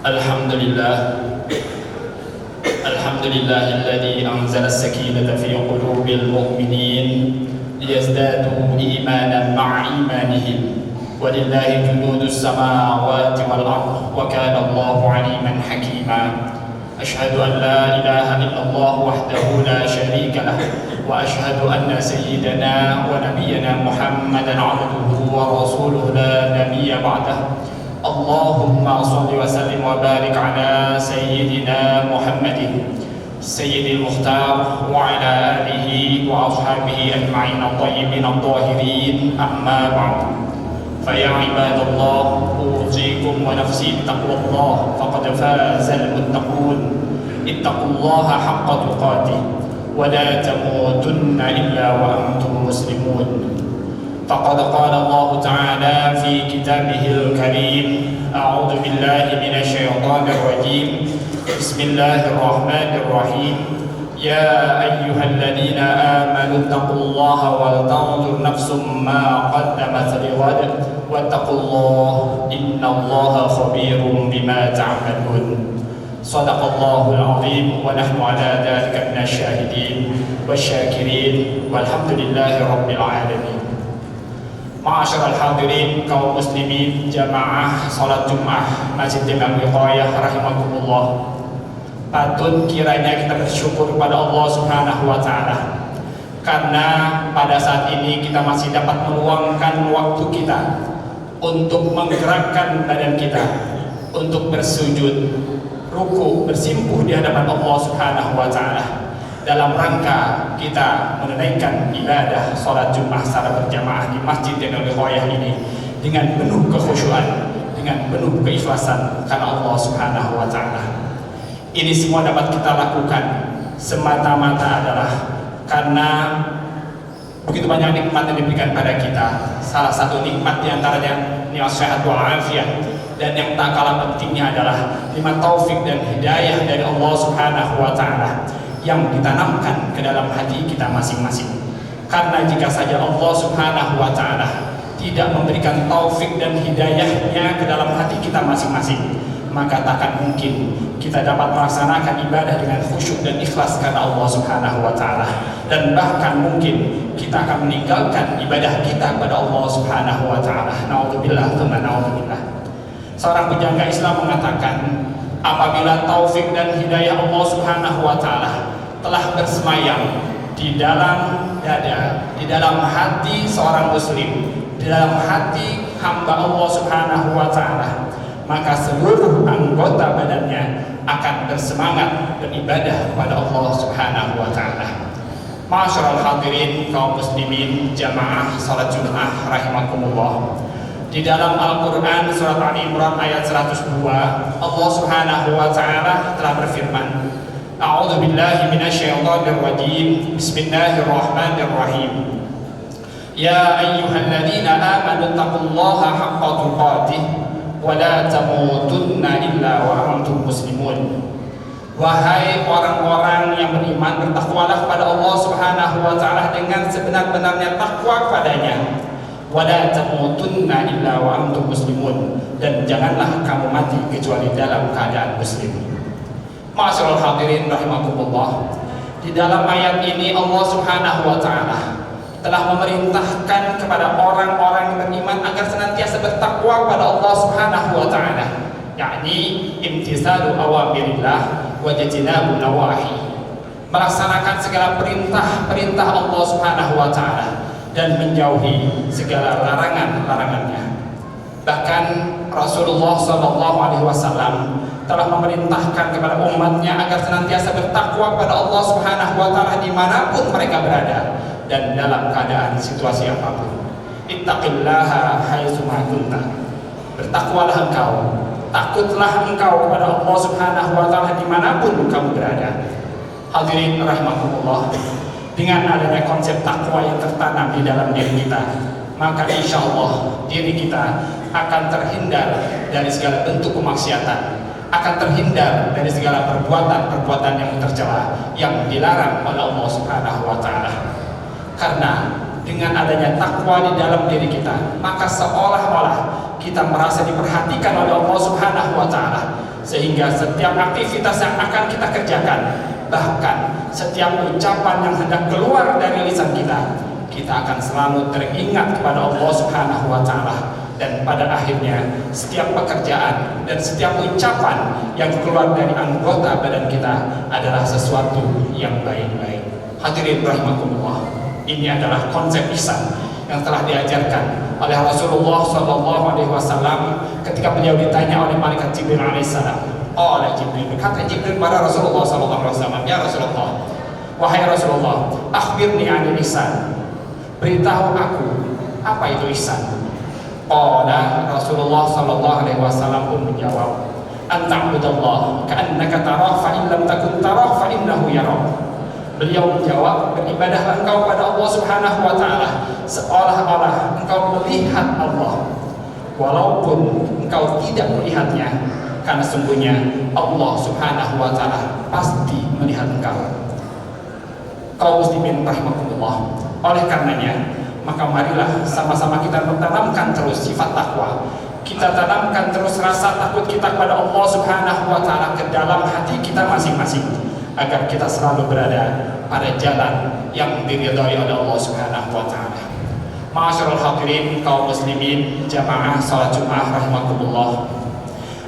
Alhamdulillah, alhamdulillahilladzi anzala as-sakinata fi qulubil mu'minin liyazdadu imanan ma'a imanihim. Walillahi junudus samawati wal ardh wa kana Allahu 'aliman hakima. Ashhadu an la ilaha illallah wahdahu la syarika lah wa ashhadu anna sayyidana wa nabiyyana Muhammadan 'abduhu wa rasuluhu la nabiyya ba'dahu. Allahumma salli wa sallim wa barik ala sayyidina Muhammadin sayyidil mukhtar wa ala alihi wa ashabihi ajma'in at-tayyibin at-tahirin, amma ba'du. Faya ibadallah, usikum wa nafsi bittaqwallah, faqad fazal muttaqun. Ittaqullaha haqqa tuqatih wa la tamutunna illa wa antum muslimun. فقد قال الله تعالى في كتابه الكريم: أعوذ بالله من الشيطان الرجيم، بسم الله الرحمن الرحيم، يا أيها الذين آمنوا اتقوا الله ولتنظر نفس ما قدمت لغد واتقوا الله إن الله خبير بما تعملون. صدق الله العظيم ونحن على ذلك من الشاهدين والشاكرين والحمد لله رب العالمين. Ma'asyiral hadirin kaum muslimin jamaah salat Jumat Masjid Imam Wiqayah rahimakumullah. Patut kiranya kita bersyukur kepada Allah Subhanahu wa taala karena pada saat ini kita masih dapat meluangkan waktu kita untuk menggerakkan badan kita untuk bersujud, ruku, bersimpuh di hadapan Allah Subhanahu wa taala dalam rangka kita menunaikan ibadah sholat Jumat secara berjamaah di Masjid Imam Wiqayah ini dengan penuh kekhusyuan, dengan penuh keikhlasan karena Allah Subhanahu wa taala. Ini semua dapat kita lakukan semata-mata adalah karena begitu banyak nikmat yang diberikan pada kita. Salah satu nikmat diantaranya nikmat sehat walafiat, dan yang tak kalah pentingnya adalah nikmat taufik dan hidayah dari Allah Subhanahu wa taala yang ditanamkan ke dalam hati kita masing-masing. Karena jika saja Allah Subhanahu wa taala tidak memberikan taufik dan hidayahnya ke dalam hati kita masing-masing, maka takkan mungkin kita dapat melaksanakan ibadah dengan khusyuk dan ikhlas karena Allah Subhanahu wa taala, dan bahkan mungkin kita akan meninggalkan ibadah kita kepada Allah Subhanahu wa taala. Naudzubillah tsumma naudzubillah. Seorang pujangga Islam mengatakan, apabila taufik dan hidayah Allah Subhanahu wa taala telah bersemayam di dalam dada, di dalam hati seorang muslim, di dalam hati hamba Allah Subhanahu wa taala, maka seluruh anggota badannya akan bersemangat beribadah kepada Allah Subhanahu wa taala. Ma'asyiral hadirin kaum muslimin jamaah salat Jumat rahimakumullah. Di dalam Al-Qur'an surat Ali Imran ayat 102, Allah Subhanahu wa taala telah berfirman: A'udzu billahi minasyaitonir rajim. Bismillahirrahmanirrahim. Ya ayyuhalladzina amanu taqullaha haqqa tuqatih wa la tamutunna illa wa antum muslimun. Wahai orang-orang yang beriman, bertakwalah kepada Allah Subhanahu wa taala dengan sebenar-benarnya takwa kepadanya. Wa la tamutunna illa wa antum muslimun, dan janganlah kamu mati kecuali dalam keadaan muslim. Ma'asyiral hadirin rahimakumullah. Di dalam ayat ini Allah Subhanahu wa taala telah memerintahkan kepada orang-orang yang beriman agar senantiasa bertakwa kepada Allah Subhanahu wa taala, yakni imtisalu awamirillah wa jtinabu nawahi, melaksanakan segala perintah-perintah Allah Subhanahu wa taala dan menjauhi segala larangan-larangannya. Bahkan Rasulullah sallallahu alaihi wasallam telah memerintahkan kepada umatnya agar senantiasa bertakwa kepada Allah Subhanahu wa taala dimanapun mereka berada dan dalam keadaan situasi apapun. Ittaqillaha haitsu ma kunta. Bertakwalah engkau, takutlah engkau kepada Allah Subhanahu wa taala dimanapun kamu berada. Hadirin rahimakumullah, dengan adanya konsep takwa yang tertanam di dalam diri kita, maka insya Allah diri kita akan terhindar dari segala bentuk kemaksiatan, akan terhindar dari segala perbuatan-perbuatan yang tercela, yang dilarang oleh Allah Subhanahu wa taala. Karena dengan adanya takwa di dalam diri kita, maka seolah-olah kita merasa diperhatikan oleh Allah Subhanahu wa taala, sehingga setiap aktivitas yang akan kita kerjakan, bahkan setiap ucapan yang hendak keluar dari lisan kita, kita akan selalu teringat kepada Allah Subhanahu wa Ta'ala. Dan pada akhirnya setiap pekerjaan dan setiap ucapan yang keluar dari anggota badan kita adalah sesuatu yang baik-baik. Hadirin rahimakumullah, ini adalah konsep ihsan yang telah diajarkan oleh Rasulullah SAW ketika beliau ditanya oleh malaikat Jibril alaihissalam. Oleh Jibril, kata Jibril pada Rasulullah SAW, ya Rasulullah, wahai Rasulullah, akhbirni anil ihsan, beritahu aku apa itu ihsan. Rasulullah SAW pun menjawab, anta'budallah ka'annaka tarah fa in lam takun tarah fa innahu yarah. Beliau menjawab, beribadahlah engkau pada Allah Subhanahu wa Ta'ala seolah-olah engkau melihat Allah, walaupun engkau tidak melihatnya, karena sungguhnya Allah Subhanahu wa Ta'ala pasti melihat engkau. Kaum muslimin rahimakumullah, oleh karenanya maka marilah sama-sama kita menanamkan terus sifat takwa. Kita tanamkan terus rasa takut kita kepada Allah Subhanahu wa Ta'ala ke dalam hati kita masing-masing, agar kita selalu berada pada jalan yang diridhai oleh Allah Subhanahu wa Ta'ala. Ma'asyiral hadirin kaum muslimin jamaah salat Jumat rahimakumullah.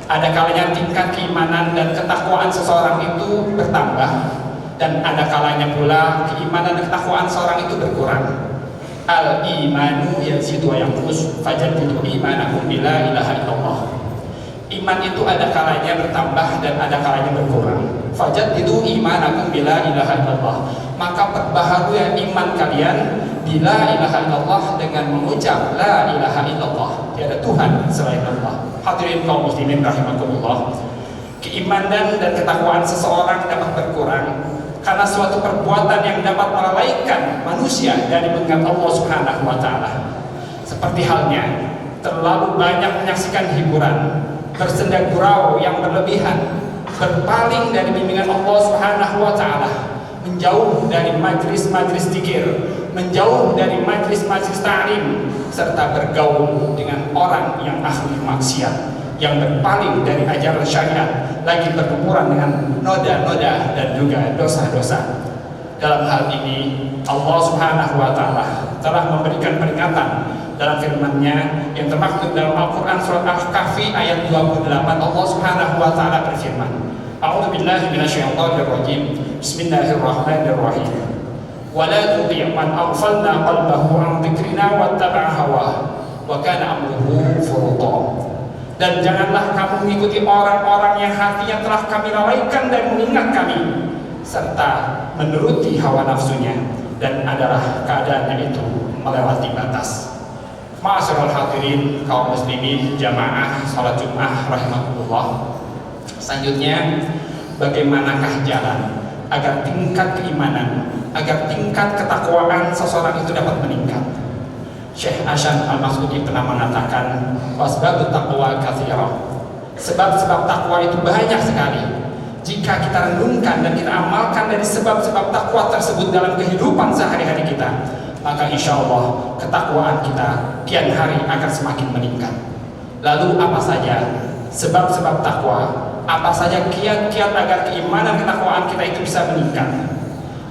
Ada kalanya tingkat keimanan dan ketakwaan seseorang itu bertambah, dan ada kalanya pula keimanan dan ketakwaan seorang itu berkurang. Al-imanu yazidu wa yanqus fajaddidu imanakum bila ilaha illallah. Iman itu ada kalanya bertambah dan ada kalanya berkurang. Fajaddidu imanakum bila ilaha illallah. Maka perbaharui iman kalian bila ilaha illallah dengan mengucap la ilaha illallah, tiada Tuhan selain Allah. Hadirin kaum muslimin rahimakumullah, keimanan dan ketakwaan seseorang dapat berkurang karena suatu perbuatan yang dapat melalaikan manusia dari mengingat Allah Subhanahu wa Ta'ala. Seperti halnya terlalu banyak menyaksikan hiburan, bersenda gurau yang berlebihan, berpaling dari bimbingan Allah Subhanahu wa Ta'ala, menjauh dari majlis-majlis zikir, menjauh dari majlis-majlis ta'lim, serta bergaul dengan orang yang ahli maksiat, yang berpaling dari ajaran syariat, lagi berkumpul dengan noda-noda dan juga dosa-dosa. Dalam hal ini Allah Subhanahu wa Ta'ala telah memberikan peringatan dalam firman-Nya yang termaktub dalam Al-Qur'an surat Al-Kahfi ayat 28. Allah Subhanahu wa Ta'ala berfirman, A'udzu billahi minasyaitonir rajim. Bismillahirrahmanirrahim. Wa la tuti' man aghfalna qalbahu 'an dzikrina wattaba'a hawa wa kana amruhu furta. Dan janganlah kamu mengikuti orang-orang yang hatinya telah kami lalaikan dan mengingat kami, serta menuruti hawa nafsunya, dan adalah keadaannya itu melewati batas. Ma'asyiral hadirin kaum muslimin jamaah salat Jumat rahimakumullah. Selanjutnya, bagaimanakah jalan agar tingkat keimanan, agar tingkat ketakwaan seseorang itu dapat meningkat? Syekh Hasan Al-Mas'udi pernah mengatakan, wasbabut taqwa katsirah. Sebab-sebab takwa itu banyak sekali. Jika kita renungkan dan kita amalkan dari sebab-sebab takwa tersebut dalam kehidupan sehari-hari kita, maka insya Allah ketakwaan kita kian hari akan semakin meningkat. Lalu apa saja sebab-sebab takwa? Apa saja kiat-kiat agar keimanan ketakwaan kita itu bisa meningkat?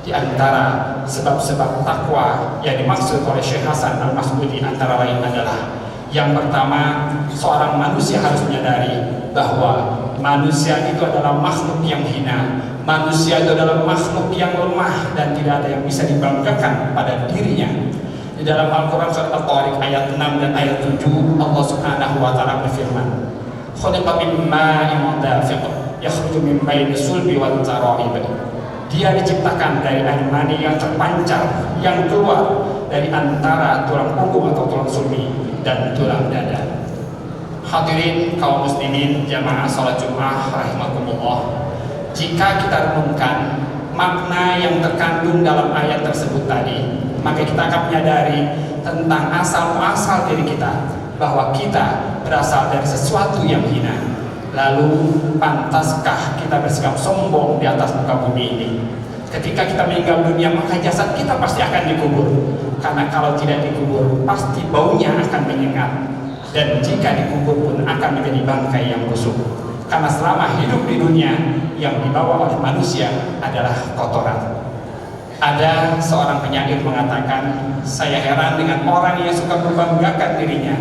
Di antara sebab-sebab takwa yang dimaksud oleh Syekh Hasan Al-Mas'udi antara lain adalah, yang pertama, seorang manusia harus menyadari bahwa manusia itu adalah makhluk yang hina, manusia itu adalah makhluk yang lemah dan tidak ada yang bisa dibanggakan pada dirinya. Di dalam Al-Quran surat At-Tariq ayat 6 dan ayat 7, Allah Subhanahu wa Ta'ala berfirman, khuliqa min ma'in dafiq yakhruju min baini sulbi wat tara'ib. Dia diciptakan dari air mani yang terpancar, yang keluar dari antara tulang punggung atau tulang sulbi dan tulang dada. Hadirin kaum muslimin jamaah salat Jumat rahimakumullah, jika kita renungkan makna yang terkandung dalam ayat tersebut tadi, maka kita akan menyadari tentang asal-muasal diri kita, bahwa kita berasal dari sesuatu yang hina. Lalu pantaskah kita bersikap sombong di atas muka bumi ini? Ketika kita meninggal dunia, maka jasad kita pasti akan dikubur. Karena kalau tidak dikubur, pasti baunya akan menyengat. Dan jika dikubur pun akan menjadi bangkai yang busuk. Karena selama hidup di dunia, yang dibawa oleh manusia adalah kotoran. Ada seorang penyair mengatakan, saya heran dengan orang yang suka membanggakan dirinya,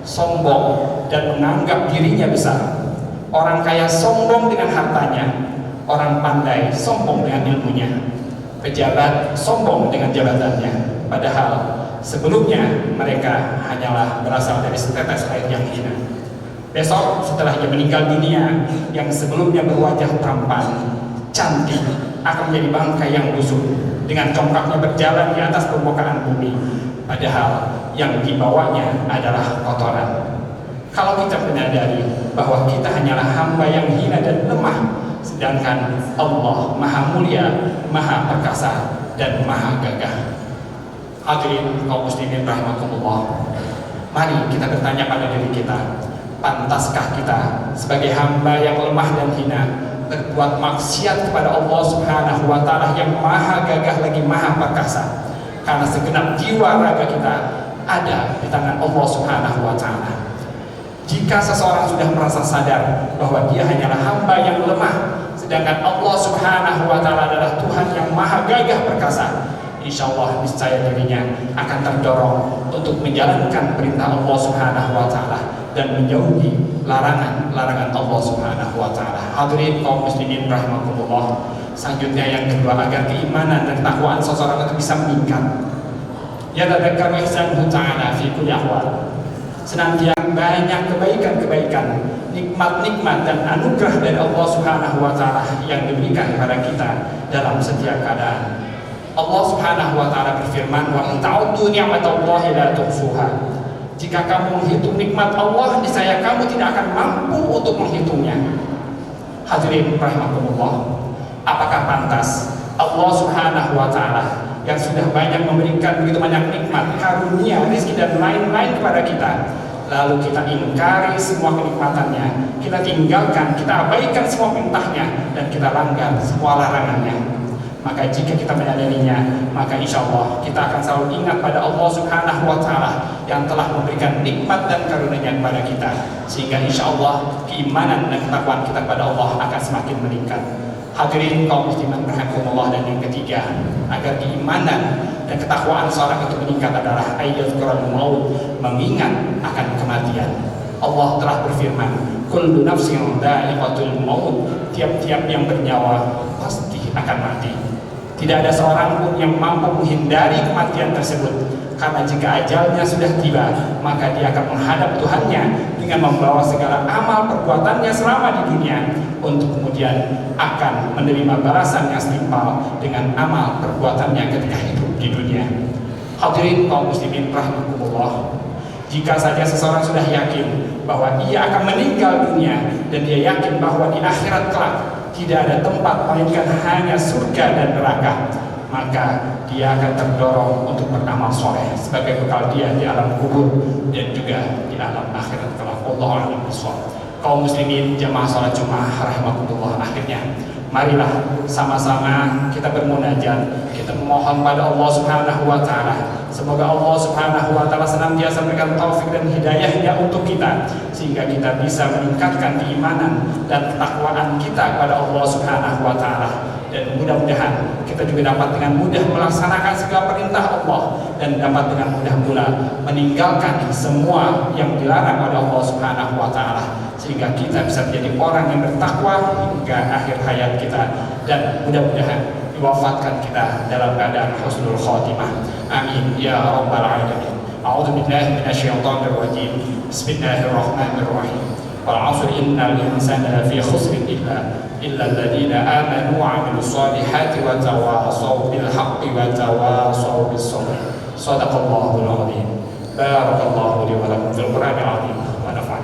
sombong dan menganggap dirinya besar. Orang kaya sombong dengan hartanya, orang pandai sombong dengan ilmunya, pejabat sombong dengan jabatannya, padahal sebelumnya mereka hanyalah berasal dari setetes air yang hina. Besok setelah ia meninggal dunia, yang sebelumnya berwajah tampan, cantik, akan menjadi bangkai yang busuk, dengan congkaknya berjalan di atas permukaan bumi, padahal yang dibawanya adalah kotoran. Kalau kita menyadari bahwa kita hanyalah hamba yang hina dan lemah, sedangkan Allah Maha Mulia, Maha Perkasa, dan Maha Gagah. Hadirin kaum muslimin rahimakumullah, mari kita bertanya pada diri kita, pantaskah kita sebagai hamba yang lemah dan hina berbuat maksiat kepada Allah Subhanahu wa Ta'ala yang Maha Gagah lagi Maha Perkasa? Karena segenap jiwa raga kita ada di tangan Allah Subhanahu wa Ta'ala. Jika seseorang sudah merasa sadar bahwa dia hanyalah hamba yang lemah, sedangkan Allah Subhanahu wa Ta'ala adalah Tuhan yang Maha Gagah Perkasa, insya Allah niscaya dirinya akan terdorong untuk menjalankan perintah Allah Subhanahu wa Ta'ala dan menjauhi larangan Allah Subhanahu wa Ta'ala. Hadirin kaum muslimin rahimakumullah, selanjutnya yang kedua, agar keimanan dan ketakwaan seseorang itu bisa meningkat, yatadzakkaru ihsanahu ta'ala fi kulli ahwal, senantiasa banyak kebaikan-kebaikan, nikmat-nikmat dan anugerah dari Allah Subhanahu wa Ta'ala yang diberikan kepada kita dalam setiap keadaan. Allah Subhanahu wa Ta'ala berfirman, wa in ta'uddu ni'matallahi la tuhsuha. Jika kamu menghitung nikmat Allah, niscaya kamu tidak akan mampu untuk menghitungnya. Hadirin rahimakumullah, apakah pantas Allah Subhanahu wa Ta'ala yang sudah banyak memberikan begitu banyak nikmat, karunia, rezeki dan lain-lain kepada kita, lalu kita ingkari semua kenikmatannya, kita tinggalkan, kita abaikan semua perintahnya, dan kita langgar semua larangannya? Maka jika kita menyadarinya, maka insya Allah kita akan selalu ingat pada Allah Subhanahu wa Ta'ala yang telah memberikan nikmat dan karunia kepada kita, sehingga insya Allah keimanan dan ketakwaan kita kepada Allah akan semakin meningkat. Hadirin kaum muslimin rahimakumullah, dan yang ketiga, agar keimanan dan ketakwaan seorang itu meningkat adalah ayyadhkurul maut, mengingat akan kematian. Allah telah berfirman, kullu nafsin dha'iqatul maut, tiap-tiap yang bernyawa pasti akan mati. Tidak ada seorang pun yang mampu menghindari kematian tersebut, karena jika ajalnya sudah tiba, maka dia akan menghadap Tuhannya dengan membawa segala amal perbuatannya selama di dunia, untuk kemudian akan menerima balasan yang setimpal dengan amal perbuatannya ketika hidup di dunia. Hadirin kaum muslimin rahimakumullah, jika saja seseorang sudah yakin bahwa ia akan meninggal dunia, dan dia yakin bahwa di akhirat kelak tidak ada tempat melainkan hanya surga dan neraka, maka dia akan terdorong untuk beramal soleh sebagai bekal dia di alam kubur dan juga di alam akhirat kelak. Wallahu a'lam bishawab. Kaum muslimin jamaah salat Jumat rahimakumullah, akhirnya marilah sama-sama kita bermunajat, kita memohon pada Allah Subhanahu wa Ta'ala, semoga Allah Subhanahu wa Ta'ala senantiasa memberikan taufik dan hidayahnya untuk kita, sehingga kita bisa meningkatkan keimanan dan ketakwaan kita kepada Allah Subhanahu wa Ta'ala, dan mudah-mudahan kita juga dapat dengan mudah melaksanakan segala perintah Allah, dan dapat dengan mudah pula meninggalkan semua yang dilarang oleh Allah Subhanahu wa Ta'ala, sehingga kita bisa menjadi orang yang bertakwa hingga akhir hayat kita, dan mudah-mudahan diwafatkan kita dalam keadaan husnul khotimah. Amin ya rabbal alamin. A'udzu billahi minasyaitonir rajim. Bismillahirrahmanirrahim. Wal 'asri innal insana lafi khusrin illa alladziina aamanu wa 'amilus shalihati wa tawashaw bil haqqi wa tawashaw bis sabr. Shadaqallahul 'azim. Barakallahu li wa lakum fil Qur'anil 'azim.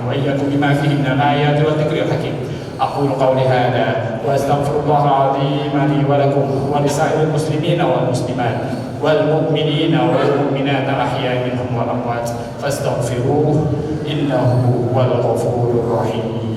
وإياكم بما فيه من الآيات والذكر الحكيم. أقول قولي هذا وأستغفر الله العظيم لي ولكم ولسائر المسلمين والمسلمات والمؤمنين والمؤمنات الأحياء منهم والأموات فاستغفروه إنه هو الغفور الرحيم.